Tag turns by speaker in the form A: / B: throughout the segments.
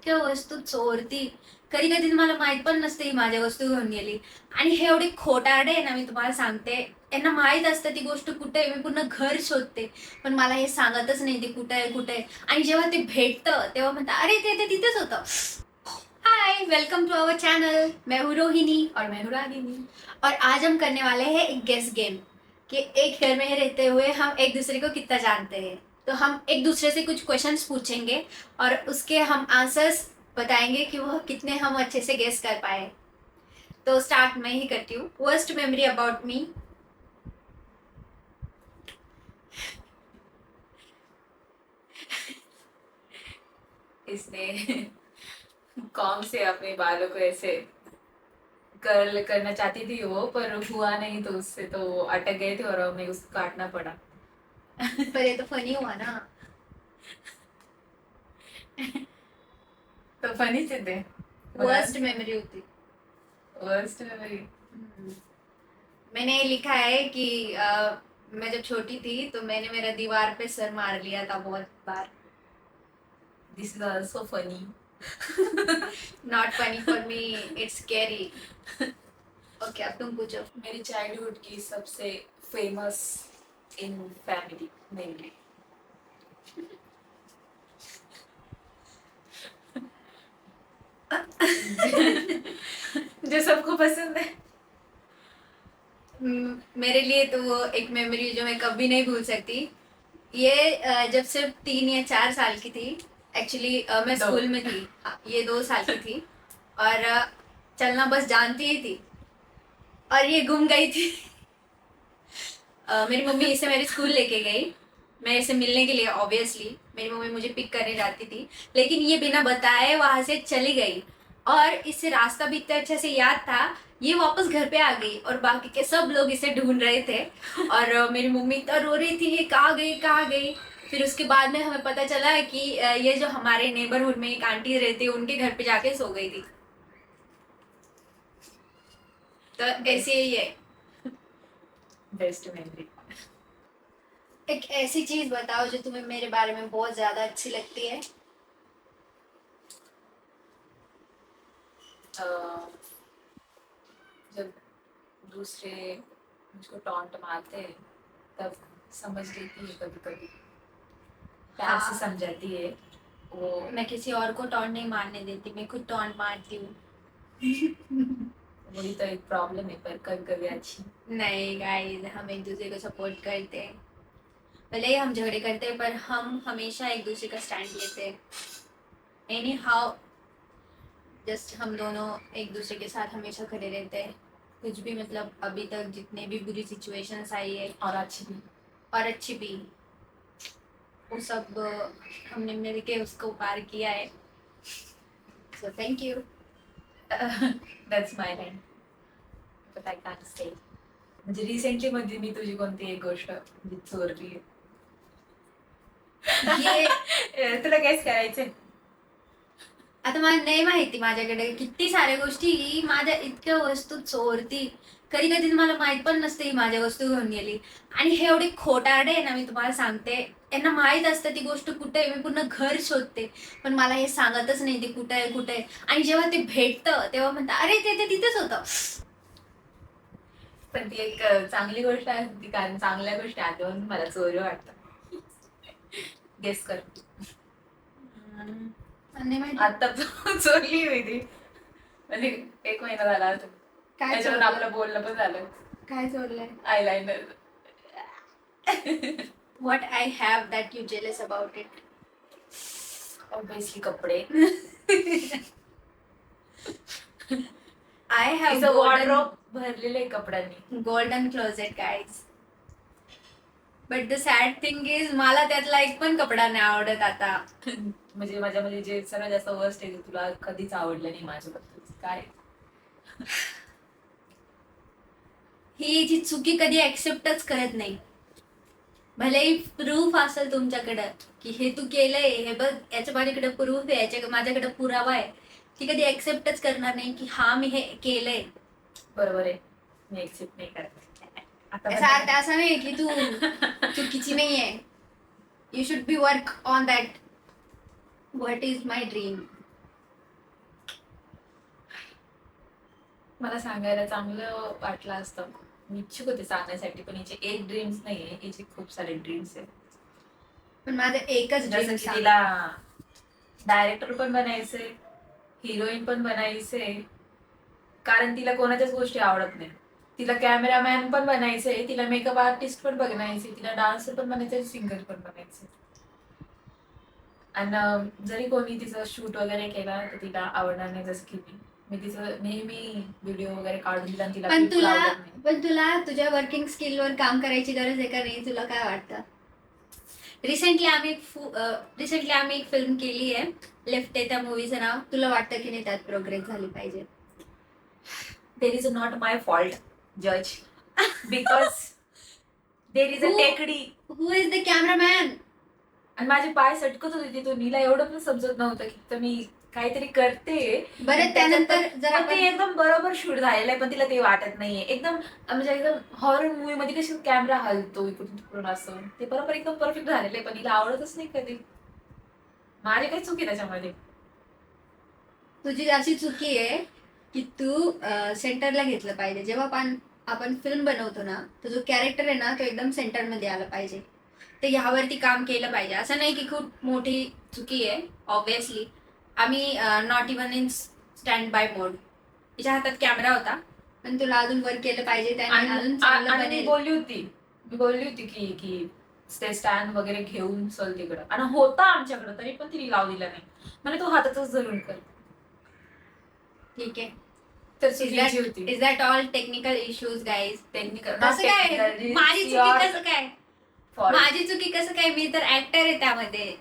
A: किंवा वस्तू चोरती. कधी-कधी मला माहीत पण नसते ही माझ्या वस्तू घेऊन गेली. आणि हे एवढे खोटारडे आहे ना, मी तुम्हाला सांगते. यांना माहीत असतं ती गोष्ट कुठे आहे. मी पूर्ण घर शोधते. पण मला हे सांगतच नाही ती कुठे आहे, कुठे आहे. आणि जेव्हा ते भेटतं तेव्हा म्हणतात, "अरे ते तिथेच होतं." हाय, वेलकम टू आवर चैनल। मैं हूँ रोहिणी और मैं हूँ रागिनी। और आज हम करने वाले हैं एक गेस गेम कि एक घर में रहते हुए हम एक दूसरे को कितना जानते हैं। तो हम एक दूसरे से कुछ क्वेश्चंस पूछेंगे और उसके हम आंसर्स बताएंगे कि वह कितने हम अच्छे से गेस कर पाए। तो स्टार्ट मैं ही करती हूँ। Worst memory about me.
B: इसने कौन से अपने बालों को ऐसे कर्ल करना चाहती थी वो, पर हुआ नहीं तो उससे तो अटक गए थे और हमें उसको काटना पड़ा।
A: पर ये तो फनी हुआ ना।
B: तो फनी से थे।
A: वर्स्ट मेमोरी होती।
B: Worst memory.
A: मैंने लिखा है कि मैं जब छोटी थी तो मैंने मेरा दीवार पे सर मार लिया था बहुत बार।
B: This is also funny.
A: Not funny for me, it's scary. Okay, अब तुम पूछो।
B: मेरी चाइल्डहुड की सबसे फेमस इन फैमिली मेमोरी। जो सबको पसंद है।
A: मेरे लिए तो वो एक मेमोरी जो मैं कभी नहीं भूल सकती। ये जब सिर्फ 3 या 4 साल की थी। एक्चुअली मैं
B: दो।
A: स्कूल में थी। हाँ, ये 2 साल की थी। और चलना बस जानती ही थी। और ये गुम गई थी। मेरी मम्मी इसे मेरे स्कूल लेके गई मेरे से मिलने के लिए। ऑब्वियसली मेरी मम्मी मुझे पिक करने जाती थी, लेकिन ये बिना बताए वहां से चली गई। और इसे रास्ता भी इतना अच्छे से याद था। ये वापस घर पे आ गई और बाकी के सब लोग इसे ढूंढ रहे थे। और मेरी मम्मी इतना रो रही थी, ये कहाँ गई कहाँ गई। फिर उसके बाद में हमें पता चला कि ये जो हमारे नेबरहुड में एक आंटी रहती है उनके घर पे जाके सो गई थी। तो ऐसे ही है।
B: Best memory.
A: एक ऐसी चीज बताओ जो तुम्हें मेरे बारे में बहुत ज्यादा अच्छी लगती है।
B: जब दूसरे मुझको टॉन्ट मारते हैं तब समझ लेती है, कभी कभी प्यार से
A: हाँ,
B: समझाती है वो।
A: मैं किसी और को टॉन्ट नहीं मारने देती, मैं खुद टॉन्ट मारती हूँ।
B: वही तो एक प्रॉब्लम है, पर कभी कभी अच्छी।
A: नहीं गाइस, हम एक दूसरे को सपोर्ट करते हैं। भले ही हम झगड़े करते हैं पर हम हमेशा एक दूसरे का स्टैंड लेते हैं। एनी हाउ, जस्ट हम दोनों एक दूसरे के साथ हमेशा खड़े रहते हैं। कुछ भी मतलब अभी तक जितने भी बुरी सिचुएशंस आई है
B: और अच्छी भी।
A: और अच्छी भी, वो सब हमने मिलके उसको पार किया है। So thank you.
B: That's my line, but I can't say. म्हणजे रिसेंटली मध्ये मी तुझी कोणती एक गोष्ट म्हणजे चोरली
A: ये
B: तुला काहीच करायचंय?
A: आता मला नाही माहिती, माझ्याकडे किती साऱ्या गोष्टी माझ्या इतक्या वस्तू चोरती. कधी-कधी मला माहीत पण नसते ही माझ्या वस्तू घेऊन गेली. आणि हे एवढे खोटारडे आहे ना, मी तुम्हाला सांगते. यांना माहीत असतं ती गोष्ट कुठे आहे. मी पूर्ण घर शोधते. पण मला हे सांगतच नाही ती कुठे आहे, कुठे आहे. आणि जेव्हा ते भेटतं तेव्हा म्हणतात, "अरे ते तिथेच होतं."
B: पण ती एक चांगली गोष्ट आहे ती, कारण चांगल्या गोष्टी आठवून मला चोरी वाटतं. गेस कर.
A: नाही माहिती.
B: आता चोरली मी ती, म्हणजे 1 महिना झाला आता.
A: काय
B: त्याच्यावरून
A: चोरलं?
B: आपलं बोलणं पण झालं.
A: काय चोरलंय?
B: Eyeliner.
A: What I have that you jealous about it?
B: Obviously कपडे.
A: आय हॅव
B: तिचं वॉर्डरोब भरलेलं आहे कपड्यांनी.
A: Golden closet guys. But the sad thing is मला त्यातला एक पण कपडा नाही आवडत आता.
B: म्हणजे माझ्यामध्ये जे सर्वात जास्त वर्स्ट आहे ते तुला कधीच आवडलं नाही माझ्याबद्दल. काय?
A: ही जी चुकी कधी ऍक्सेप्टच करत नाही. भलेही प्रूफ असेल तुमच्याकडं की हे तू केलंय, हे बघ याच्या माझ्याकडे प्रूफ आहे, याच्या माझ्याकडे पुरावा आहे, ती कधी ऍक्सेप्टच करणार नाही की हा मी हे केलंय.
B: बरोबर आहे, मी एक्सेप्ट नाही करत.
A: याचा अर्थ असा नाही की तू चुकीची नाहीये. You should be work on that. What is my dream.
B: मला सांगायला चांगलं वाटलं असतं. मी इच्छुक होते सांगण्यासाठी, पण हिचे एक ड्रीम्स नाहीये, हिचे खूप सारे ड्रीम्स आहेत.
A: पण माझं एकच
B: जसं
A: ड्रीम
B: की तिला डायरेक्टर पण बनायचंय, हिरोईन पण बनायचंय, कारण तिला कोणाच्याच गोष्टी आवडत नाही. तिला कॅमेरामॅन पण बनायचंय, तिला मेकअप आर्टिस्ट पण बनायचंय, तिला डान्सर पण बनायचंय, सिंगर पण बनायचंय. आणि जरी कोणी तिचं शूट वगैरे केला तर तिला आवडणार नाही. जसं की मी तिचं नेहमी व्हिडिओ वगैरे काढून दिला आणि तिला
A: पण
B: बिलकुल आवडत नाही.
A: तुला तुझ्या वर्किंग स्किलवर काम करायची गरज आहे का नाही? तुला काय वाटतं? रिसेंटली आम्ही एक फिल्म केली आहे, लेफ्ट आहे त्या मूवीचं नाव. तुला वाटतं की नाही त्यात प्रोग्रेस झाली पाहिजे?
B: There is not my fault जज, बिकॉज देर इज अ टेकडी.
A: हु इज द कॅमेरामॅन?
B: आणि माझे पाय सटकत होते तिथून. नीला एवढं पण समजत नव्हतं की तर मी काहीतरी करते.
A: बरं, त्यानंतर जर
B: पण ते एकदम बरोबर शूट झालेलं आहे, पण तिला ते वाटत नाहीये. एकदम म्हणजे एकदम हॉरर मूवी मध्ये कशी कॅमेरा हलतो इकडून तिकडून, असं ते बरोबर एकदम परफेक्ट झालेलं आहे, पण तिला आवडतच नाही कधी. माझी काही चुकी त्याच्यामध्ये.
A: तुझी अशी चुकी आहे की तू सेंटरला घेतलं पाहिजे. जेव्हा आपण फिल्म बनवतो ना, तो जो कॅरेक्टर आहे ना, तो एकदम सेंटरमध्ये आला पाहिजे. तर ह्यावरती काम केलं पाहिजे. असं नाही की खूप मोठी चुकी आहे. ऑब्विसली आम्ही not even in standby mode, तिच्या हातात कॅमेरा होता, पण तुला अजून वर्क केलं पाहिजे, त्याने अजून चांगलं
B: आणि
A: बनेल.
B: मी बोलली होती की की ते स्टँड वगैरे घेऊन चल तिकडं, आणि होता आमच्याकडं, तरी पण तिने लावू दिला नाही. म्हणजे तू हातातच धरून कर.
A: ठीक आहे.
B: तर चुकीची होती.
A: Is that all technical issues guys?
B: Technical
A: कसं काय माझी चुकी? कसं काय
B: फॉल्ट.
A: माझी चुकी? कसं काय? मी तर ऍक्टर आहे त्यामध्ये.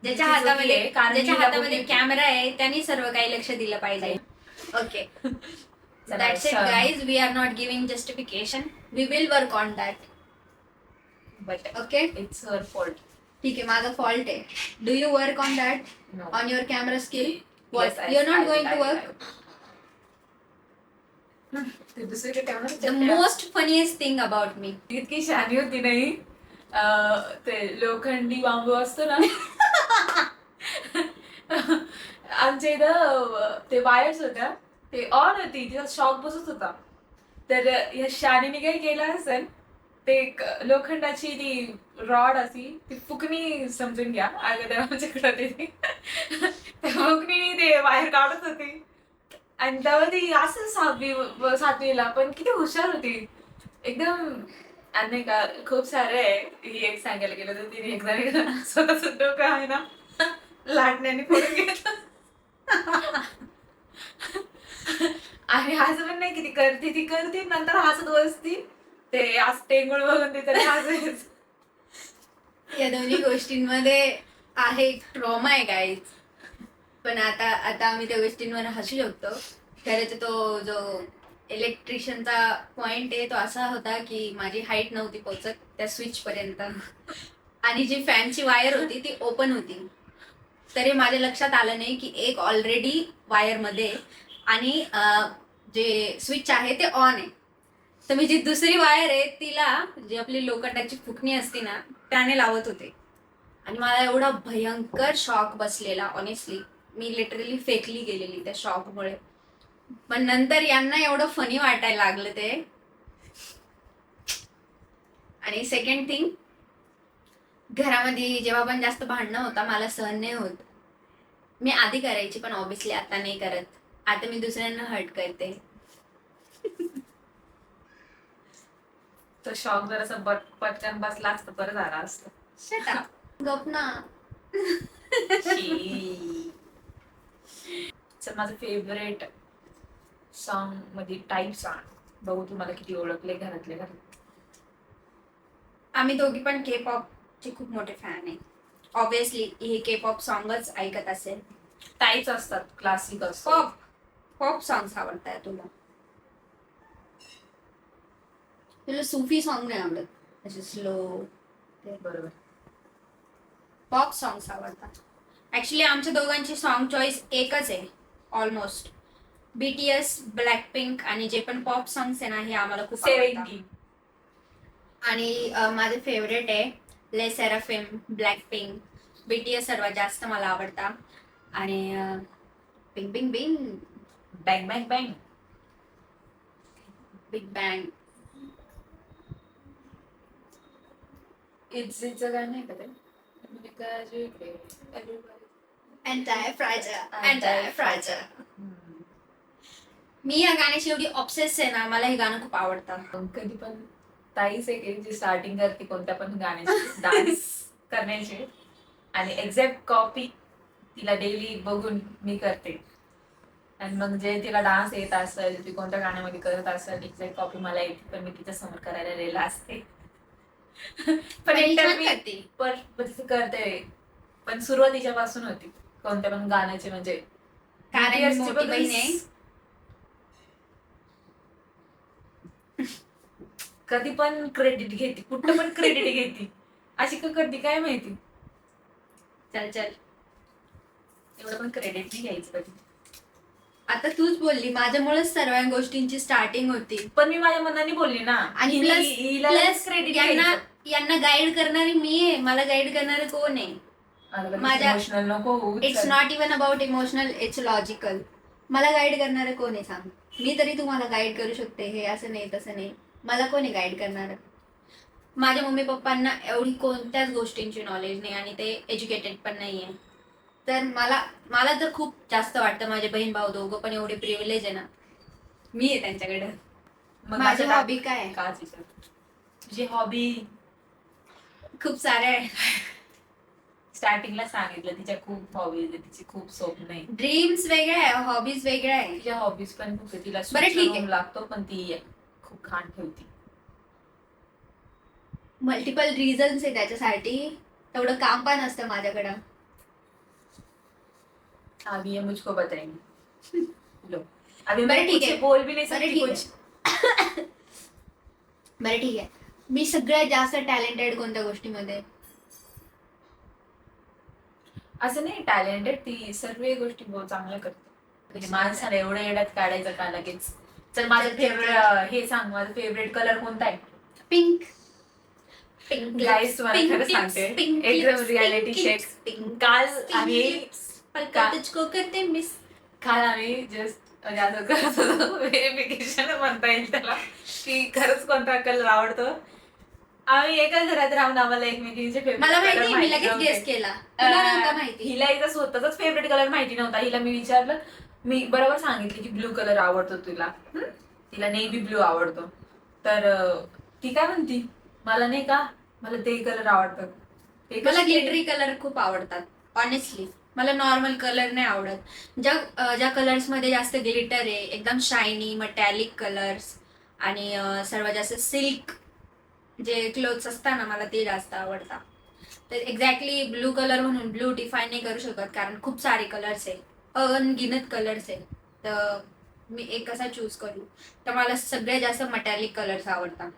A: ज्याच्या
B: तुझी चुकी
A: हातामध्ये
B: आहे, कारण
A: ज्याच्या
B: मी हिला
A: हातामध्ये
B: बोलली होती.
A: कॅमेरा आहे त्यांनी सर्व काही लक्ष दिलं पाहिजे. ओके,
B: चला,
A: that's it guys. We are not giving justification. We will work on that.
B: But
A: okay,
B: it's her fault.
A: ठीक आहे, माझा फॉल्ट आहे. Do you work on that?
B: No.
A: On your camera skill?
B: Yes,
A: you are
B: I
A: not
B: will,
A: going
B: I
A: to
B: will,
A: work?
B: I will. ते दुसरीकडे
A: the
B: camera
A: most funniest thing about me.
B: इतकी शहाणी होती नाही. ते लोखंडी बांबू असतो ना, आमच्या इथं ते वायर्स होत्या, ते ऑन होती, तिचा शॉक बसत होता. तर या शानीने काय केलं असेल, ते लोखंडाची ती रॉड अशी ती फुकणी समजून घ्या, अगोदर आमच्याकडे होती ती. त्या फुकणीने ते वायर काढत होती, आणि तेव्हा ती असं सातवीला पण किती हुशार होती एकदम. आणि नाही का खूप सारे आहे. ही एक सांगायला गेलं तर तिने एकदा स्वतःच डोकं आहे ना लाटण्याने फोडून घेतलं. आणि असं पण नाही की ती करते नंतर हसत बसती. ते आज टेंगुळ बघून ते तरी हसायचं.
A: या दोन्ही गोष्टींमध्ये आहे ट्रॉमा आहे गाईज. पण आता आम्ही त्या गोष्टींवर हसू शकतो. खरं तर तो जो इलेक्ट्रिशियनचा पॉइंट आहे तो असा होता की माझी हाईट नव्हती पोहोचत त्या स्विच पर्यंत, आणि जी फॅनची वायर होती ती ओपन होती. तरी माझ्या लक्षात आलं नाही की एक ऑलरेडी वायर मध्ये आणि जे स्विच आहे ते ऑन आहे. तर मी जी दुसरी वायर आहे तिला, जी आपली लोखंडाची फुकणी असते ना, त्याने लावत होते. आणि मला एवढा भयंकर शॉक बसलेला, ऑनेस्टली मी लिटरली फेकली गेलेली त्या शॉकमुळे. पण नंतर यांना एवढं फनी वाटायला लागलं ते. आणि सेकंड थिंग, घरामध्ये जेव्हा पण जास्त भांडणं होता मला सहन नाही होत. मी आधी करायची पण ऑब्विसली आता नाही करत. आता मी दुसऱ्यांना हर्ट करते.
B: तो शॉक जर असं पटकन बसला असतं बरं झालं असतं.
A: शट अप, गप ना.
B: तर माझं फेवरेट सॉन्ग मध्ये टाईप सॉन्ग बघू तुम्हाला किती ओळखले घरातले घरात.
A: आम्ही दोघी पण के पॉपचे खूप मोठे फॅन आहे. ऑब्विसली हे के पॉप सॉंगच ऐकत असेल.
B: टाईप्स असतात, क्लासिक असतात.
A: पॉप सॉंग्स आवडतात तुला? तुला सुफी सॉन्ग नाही आवडत, असे स्लो?
B: बरोबर.
A: पॉप सॉंग्स आवडतात. ऍक्च्युली आमच्या दोघांची सॉन्ग चॉईस एकच आहे ऑलमोस्ट. बीटीएस, ब्लॅक पिंक आणि जे पण पॉप सॉंग्स आहे ना हे आम्हाला खूप आवडतात.
B: 70.
A: आणि माझे फेवरेट आहे ले सेराफिम, ब्लॅक पिंक, बीटीएस सर्वात जास्त मला आवडता. आणि bing bing bing.
B: Bang bang bang.
A: Big bang.
B: इट्झीचं गाणं आहे का ते? Because you care, everybody.
A: अँटाय फ्रायझर, अँटाय फ्रायझर.
B: हम्म.
A: मी या गाण्याची एवढी ऑब्सेस आहे ना, मला हे गाणं खूप आवडतं.
B: कधी पण ताईच आहे की जी स्टार्टिंग करते कोणत्या पण गाण्याची डान्स करण्याची आणि एक्झॅक्ट कॉपी तिला डेली बघून मी करते. आणि मग जे तिला डान्स येत असेल ती कोणत्या गाण्यामध्ये करत असेल एक्झॅक्ट कॉपी मला येते पण मी तिच्या समोर करायला लिहिलं असते. पण
A: पण ही
B: एकतर
A: छान
B: मी
A: करते.
B: पण तसं करते पण सुरुवात तिच्यापासून होती कोणत्या पण गाण्याची म्हणजे
A: कारण मी
B: BTS ची
A: मोठी
B: बघून
A: बहीण आहे.
B: कधी पण क्रेडिट घेते कुठं पण क्रेडिट घेते अशी का करते काय माहिती.
A: चल चल,
B: एवढं पण क्रेडिट नाही घ्यायचं कधी.
A: आता तूच बोलली माझ्यामुळेच सर्व गोष्टींची स्टार्टिंग होती.
B: पण मी माझ्या मनाने बोलली ना
A: आणि
B: हिला
A: प्लस
B: क्रेडिट
A: यांना गाईड करणारी मी आहे. मला गाईड करणारे कोण आहे? माझ्या
B: इमोशनल नको होऊ.
A: It's not even about emotional, it's logical. मला गाईड करणारे कोण आहे सांग? मी तरी तुम्हाला गाईड करू शकते, हे असं नाही तसं नाही. मला कोणी गाईड करणार? माझ्या मम्मी पप्पांना एवढी कोणत्याच गोष्टींची नॉलेज नाही आणि ते एज्युकेटेड पण नाहीये. तर मला मला तर खूप जास्त वाटतं माझे बहीण भाऊ दोघं पण एवढे प्रिव्हिलेज आहे ना, मी आहे त्यांच्याकडे. माझी हॉबी काय आहे?
B: का तुझी हॉबी
A: खूप साऱ्या आहे.
B: स्टार्टिंगला सांगितलं तिच्या खूप हॉबीज आहे तिची खूप स्वप्न आहे.
A: ड्रीम्स वेगळ्या आहे, हॉबीज वेगळ्या आहे.
B: तिच्या हॉबीज पण खूप आहे. तिला
A: बरं, ठीक आहे.
B: room लागतो पण ती खूप घाण ठेवती.
A: मल्टिपल रिझन्स आहे त्याच्यासाठी. तेवढं काम पण असतं माझ्याकडं.
B: अभी ये मुझको बताएंगे. लो अभी
A: बरं,
B: मैं
A: ठीक
B: कुछ
A: आहे.
B: बोल भी नहीं
A: बरं,
B: सकती
A: ठीक
B: कुछ.
A: बरं ठीक आहे, मी सगळ्यात जास्त टॅलेंटेड कोणत्या गोष्टीमध्ये?
B: असं नाही टॅलेंटेड ती सर्व गोष्टी बहुत चांगल्या करते. म्हणजे माणसाला एवढं येड्यात काढायचं का लगेच. चल माझं फेवरेट हे सांग माझं फेवरेट कलर कोणता आहे?
A: पिंक. पिंक
B: गाईस तुम्हाला खरं सांगते एकदम रियालिटी चेक. काल आम्ही
A: तुझको करते मिस.
B: काल आम्ही जस्ट असं करत होतो व्हेरिफिकेशन म्हणता येईल त्याला की खरंच कोणता कलर आवडतो. आम्ही एकाच घरात राहून आम्हाला एकमेकींचे फेवरेट
A: मला माहिती, मी लगेच गेस केला. तुला नव्हता माहिती?
B: हिला एकदा स्वतःचाच फेवरेट कलर माहिती नव्हता. हिला मी विचारलं मी बरोबर सांगितलं की ब्लू कलर आवडतो तुला. तिला नेव्ही ब्लू आवडतो. तर ती काय म्हणती मला नाही का मला ते कलर आवडतात.
A: मला ग्लिटरी कलर खूप आवडतात ऑनेस्टली. मला नॉर्मल कलर नाही आवडत. ज्या कलर्स मध्ये जास्त ग्लिटर आहे, एकदम शायनी मटॅलिक कलर्स आणि सर्वात जास्त सिल्क जे क्लोथ्स असतात ना, मला ते जास्त आवडतात. तर एक्झॅक्टली ब्लू कलर म्हणून ब्लू डिफाईन नाही करू शकत कारण खूप सारे कलर्स आहे, अनगिनत कलर्स आहे. तर मी एक कसा चूज करू? तर मला सगळ्यात जास्त मटॅलिक कलर्स आवडतात.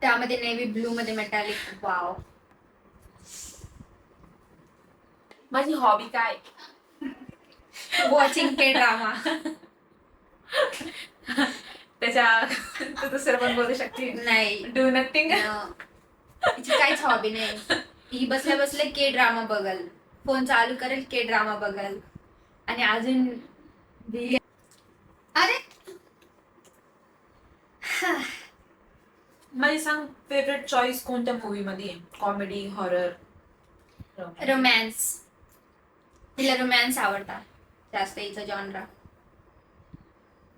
A: त्यामध्ये नेव्ही ब्लू मध्ये मेटॅलिक. वाव.
B: माझी हॉबी काय
A: वॉचिंग के ड्रामा.
B: त्याच्या तू दुसरं पण बोलू शकते.
A: नाही,
B: डू नथिंग.
A: तिची काहीच हॉबी नाही. ही बसल्या बसल्या के ड्रामा बघल, फोन चालू करेल के ड्रामा बघल आणि अजून अरे
B: माझी सांग फेवरेट चॉईस कोणत्या मूवी मध्ये? Comedy, horror,
A: romance. तिला रोमॅन्स आवडतात जास्त, हिचा जॉनरा.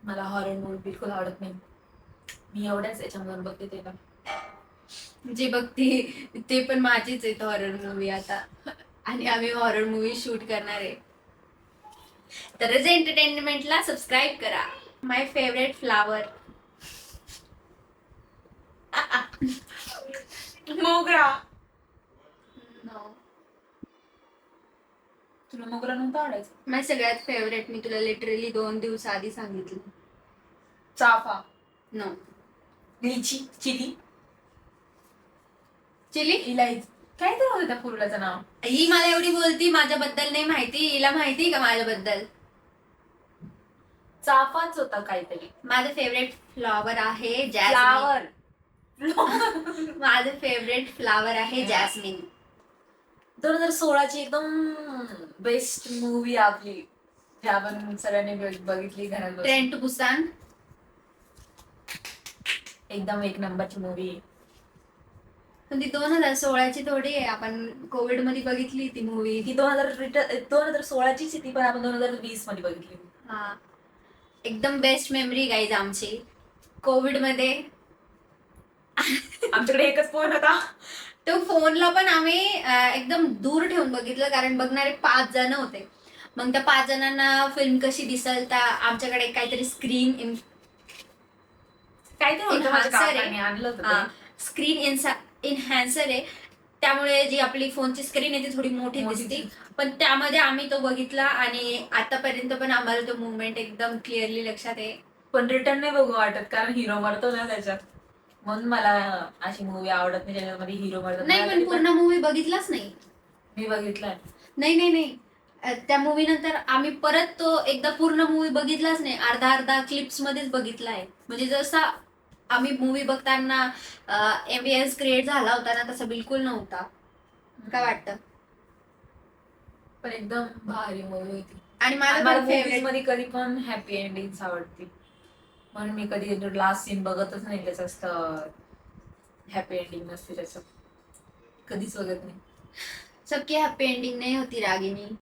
B: मला हॉरर मूवी बिलकुल आवडत नाही. मी एवढ्याच याच्यामधून बघते त्याला.
A: जे बघते ते पण माझीच आहेत हॉरर मूवी आता, आणि आम्ही हॉरर मूवी शूट करणार आहे. तर एंटरटेनमेंटला सबस्क्राईब करा. माय फेवरेट फ्लावर
B: मोगरा.
A: नो.
B: तुला मोगरा नव्हता आवडायचं?
A: माय सगळ्यात फेवरेट, मी तुला लिटरली 2 दिवस आधी सांगितलं.
B: चाफा.
A: नो.
B: लिची, चिली,
A: चिली.
B: इलायची काय तर होतं त्या फुलाचं नाव.
A: ही मला एवढी बोलती माझ्याबद्दल नाही माहिती, हिला माहिती का माझ्याबद्दल?
B: चाफाच होता काहीतरी.
A: माझं फेवरेट फ्लॉवर आहे जॅस्मिन.
B: फ्लावर.
A: माझं फेवरेट फ्लावर आहे जॅस्मिन.
B: 2016 ची एकदम बेस्ट मूवी आपली जी आपण सगळ्यांनी बघितली घरात बसून.
A: Train to Busan.
B: एकदम एक नंबरची मूवी.
A: पण ती 2016ची थोडी आहे. आपण कोविड मध्ये बघितली ती मूवी.
B: ती 2016चीच ती, पण आपण 2020 मध्ये बघितली.
A: हा, एकदम बेस्ट मेमरी गाईज आमची कोविड मध्ये.
B: आमच्याकडे एकच फोन होता.
A: तो फोनला पण आम्ही एकदम दूर ठेवून बघितलं, कारण बघणारे 5 जण होते. मग त्या 5 जणांना फिल्म कशी दिसल, तर आमच्याकडे काहीतरी स्क्रीन
B: काय ते होतं, माझ्या
A: Enhancer आहे.
B: काकांनी आणलं होतं
A: हा,
B: ते.
A: स्क्रीन इन्हॅन्सर आहे. त्यामुळे जी आपली फोनची स्क्रीन आहे ती थोडी मोठी
B: मोठी
A: दिसते. पण त्यामध्ये आम्ही तो बघितला आणि आतापर्यंत पण आम्हाला तो मुवमेंट एकदम क्लिअरली लक्षात आहे.
B: पण रिटर्न नाही बघू वाटत, कारण हिरो मरतो ना त्याच्यात. म्हणून मला अशी मूवी आवडत नाही ज्याच्यामध्ये हिरो मरतात.
A: नाही,
B: मला
A: पण
B: तरी
A: पूर्ण मूवी बघितलाच नाही.
B: मी बघितलाय.
A: नाही नाही नाही, त्या मूवी नंतर आम्ही परत तो एकदा पूर्ण मूवी बघितलाच नाही. अर्धा अर्धा क्लिप्स मध्येच बघितला आहे. म्हणजे जसा आम्ही मूवी बघताना एम्बियन्स क्रिएट झाला होता ना, तसा बिलकुल नव्हता. काय वाटतं?
B: पण एकदम भारी मूवी होती.
A: आणि
B: मला
A: माझा पण
B: मूवीज
A: फेवरेट.
B: मध्ये कधी पण हॅपी एंडिंग आवडते, म्हणून मी कधी लास्ट सीन बघतच नाही त्याचं. हॅपी एंडिंग नसते त्याचं, कधीच बघत नाही.
A: सबकी हॅपी एंडिंग नाही होती रागिनी.